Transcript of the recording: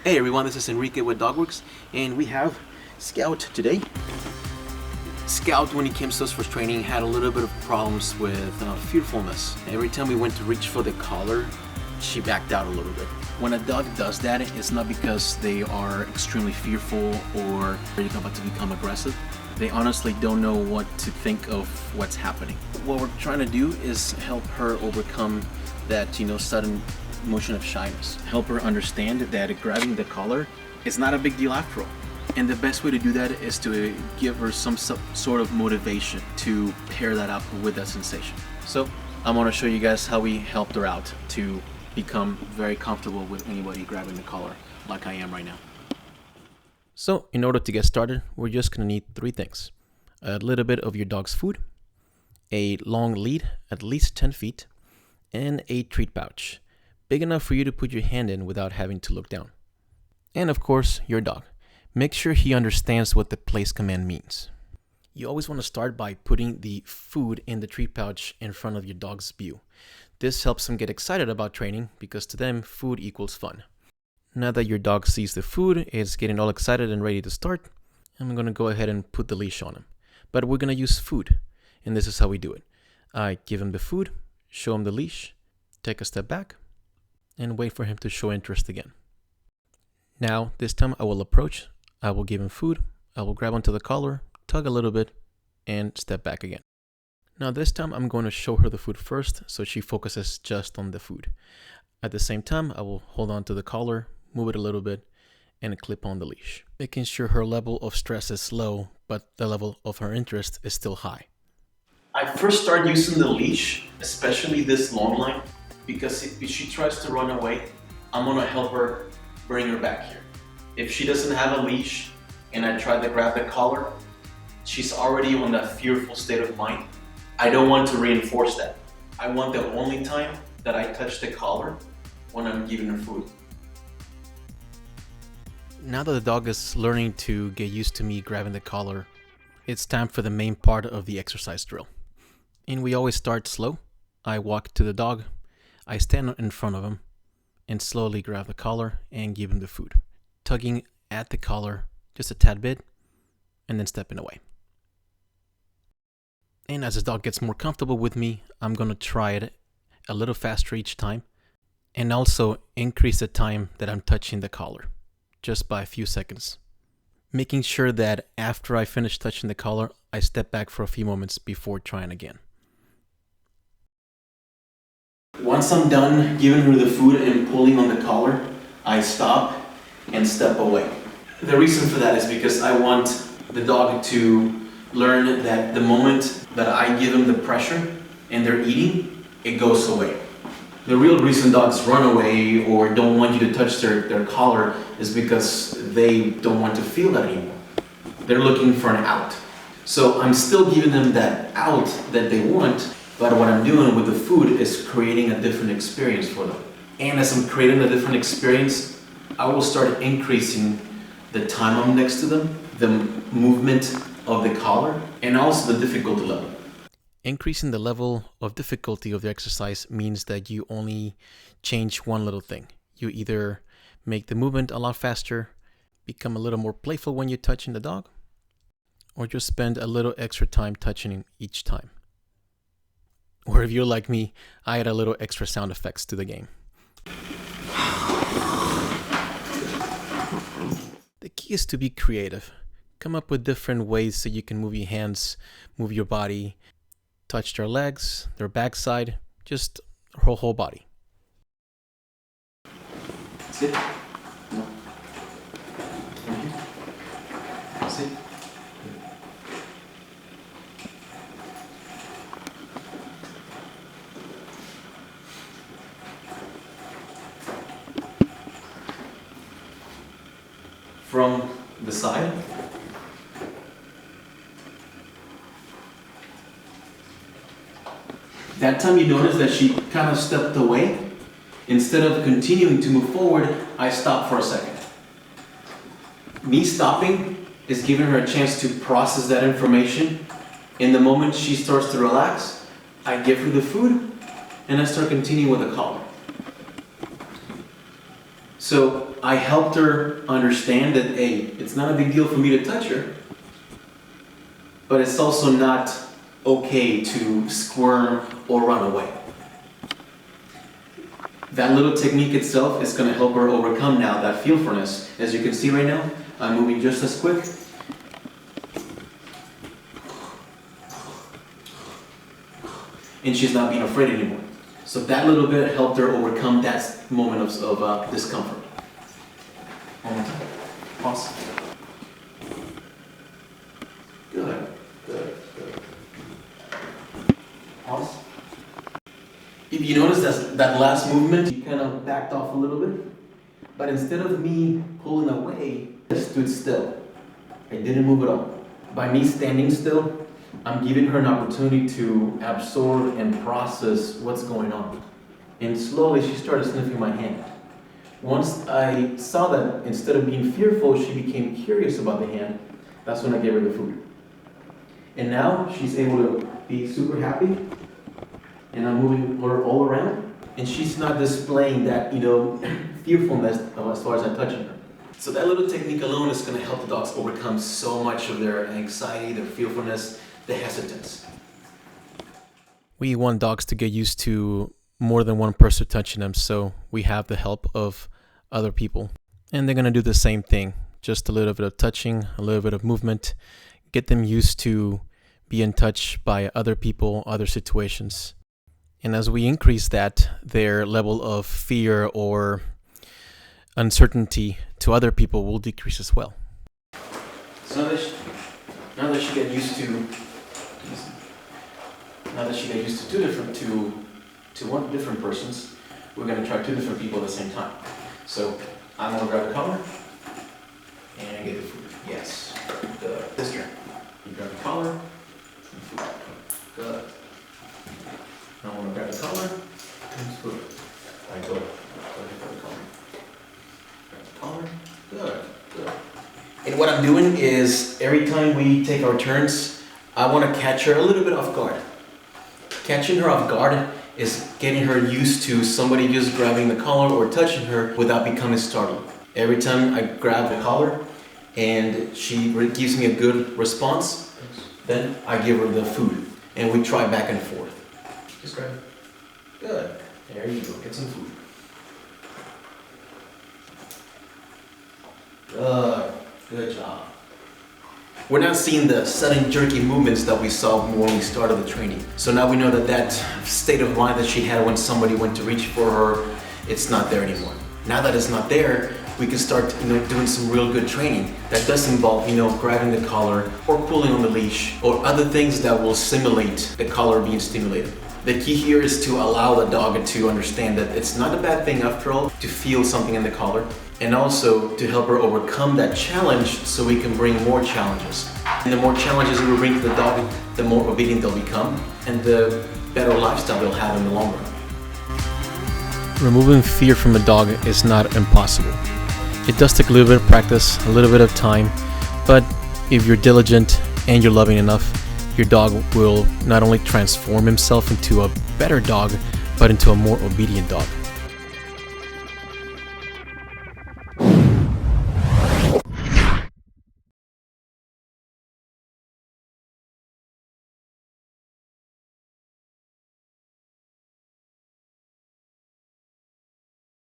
Hey everyone, this is Enrique with DogWorx, and we have Scout today. Scout, when he came to us for training, had a little bit of problems with fearfulness. Every time we went to reach for the collar, she backed out a little bit. When a dog does that, it's not because they are extremely fearful or they're about to become aggressive. They honestly don't know what to think of what's happening. What we're trying to do is help her overcome that, sudden motion of shyness. Help her understand that grabbing the collar is not a big deal after all. And the best way to do that is to give her some sort of motivation to pair that up with that sensation. So I want to show you guys how we helped her out to become very comfortable with anybody grabbing the collar like I am right now. So in order to get started, we're just going to need three things. A little bit of your dog's food, a long lead, at least 10 feet, and a treat pouch, big enough for you to put your hand in without having to look down. And of course, your dog. Make sure he understands what the place command means. You always want to start by putting the food in the treat pouch in front of your dog's view. This helps them get excited about training because to them, food equals fun. Now that your dog sees the food, it's getting all excited and ready to start. I'm going to go ahead and put the leash on him. But we're going to use food, and this is how we do it. I give him the food, show him the leash, take a step back, and wait for him to show interest again. Now, this time I will approach, I will give him food, I will grab onto the collar, tug a little bit, and step back again. Now this time I'm going to show her the food first so she focuses just on the food. At the same time, I will hold on to the collar, move it a little bit, and clip on the leash, making sure her level of stress is low, but the level of her interest is still high. I first start using the leash, especially this long line, because if she tries to run away, I'm gonna help her bring her back here. If she doesn't have a leash and I try to grab the collar, she's already on that fearful state of mind. I don't want to reinforce that. I want the only time that I touch the collar when I'm giving her food. Now that the dog is learning to get used to me grabbing the collar, it's time for the main part of the exercise drill. And we always start slow. I walk to the dog, I stand in front of him, and slowly grab the collar and give him the food, tugging at the collar just a tad bit, and then stepping away. And as the dog gets more comfortable with me, I'm going to try it a little faster each time, and also increase the time that I'm touching the collar, just by a few seconds, making sure that after I finish touching the collar, I step back for a few moments before trying again. Once I'm done giving her the food and pulling on the collar, I stop and step away. The reason for that is because I want the dog to learn that the moment that I give them the pressure and they're eating, it goes away. The real reason dogs run away or don't want you to touch their collar is because they don't want to feel that anymore. They're looking for an out. So I'm still giving them that out that they want, but what I'm doing with the food is creating a different experience for them. And as I'm creating a different experience, I will start increasing the time I'm next to them, the movement of the collar, and also the difficulty level. Increasing the level of difficulty of the exercise means that you only change one little thing. You either make the movement a lot faster, become a little more playful when you're touching the dog, or just spend a little extra time touching him each time. Or if you're like me, I add a little extra sound effects to the game. The key is to be creative. Come up with different ways so you can move your hands, move your body, touch their legs, their backside, just her whole body. Sit. No. Sit. From the side. That time you notice that she kind of stepped away. Instead of continuing to move forward, I stopped for a second. Me stopping is giving her a chance to process that information. In the moment she starts to relax, I give her the food and I start continuing with the collar. So I helped her understand that, hey, it's not a big deal for me to touch her, but it's also not okay to squirm or run away. That little technique itself is going to help her overcome now that fearfulness. As you can see right now, I'm moving just as quick. And she's not being afraid anymore. So that little bit helped her overcome that moment of discomfort. One more time. Pause. Good. Pause. If you notice that last movement, she kind of backed off a little bit. But instead of me pulling away, I stood still. I didn't move at all. By me standing still, I'm giving her an opportunity to absorb and process what's going on. And slowly she started sniffing my hand. Once I saw that instead of being fearful, she became curious about the hand, that's when I gave her the food. And now she's able to be super happy, and I'm moving her all around, and she's not displaying that, fearfulness as far as I'm touching her. So that little technique alone is going to help the dogs overcome so much of their anxiety, their fearfulness, the hesitance. We want dogs to get used to more than one person touching them, so we have the help of other people. And they're going to do the same thing, just a little bit of touching, a little bit of movement, get them used to being touched by other people, other situations. And as we increase that, their level of fear or uncertainty to other people will decrease as well. So now that she got used to two different persons, we're going to try two different people at the same time. So I'm going to grab the collar and get the food. Yes. Good. This turn. You grab the collar and food. Good. Now I'm going to grab the collar and food. I go. Grab the collar. Grab the collar. Good. Good. And what I'm doing is every time we take our turns, I want to catch her a little bit off guard. Catching her off guard is getting her used to somebody just grabbing the collar or touching her without becoming startled. Every time I grab the collar and she gives me a good response, then I give her the food and we try back and forth. Just grab it. Good. There you go. Get some food. Good. Good job. We're not seeing the sudden jerky movements that we saw when we started the training. So now we know that state of mind that she had when somebody went to reach for her, it's not there anymore. Now that it's not there, we can start doing some real good training that does involve grabbing the collar or pulling on the leash or other things that will simulate the collar being stimulated. The key here is to allow the dog to understand that it's not a bad thing after all to feel something in the collar, and also to help her overcome that challenge so we can bring more challenges. And the more challenges we bring to the dog, the more obedient they'll become and the better lifestyle they'll have in the long run. Removing fear from a dog is not impossible. It does take a little bit of practice, a little bit of time, but if you're diligent and you're loving enough, your dog will not only transform himself into a better dog, but into a more obedient dog.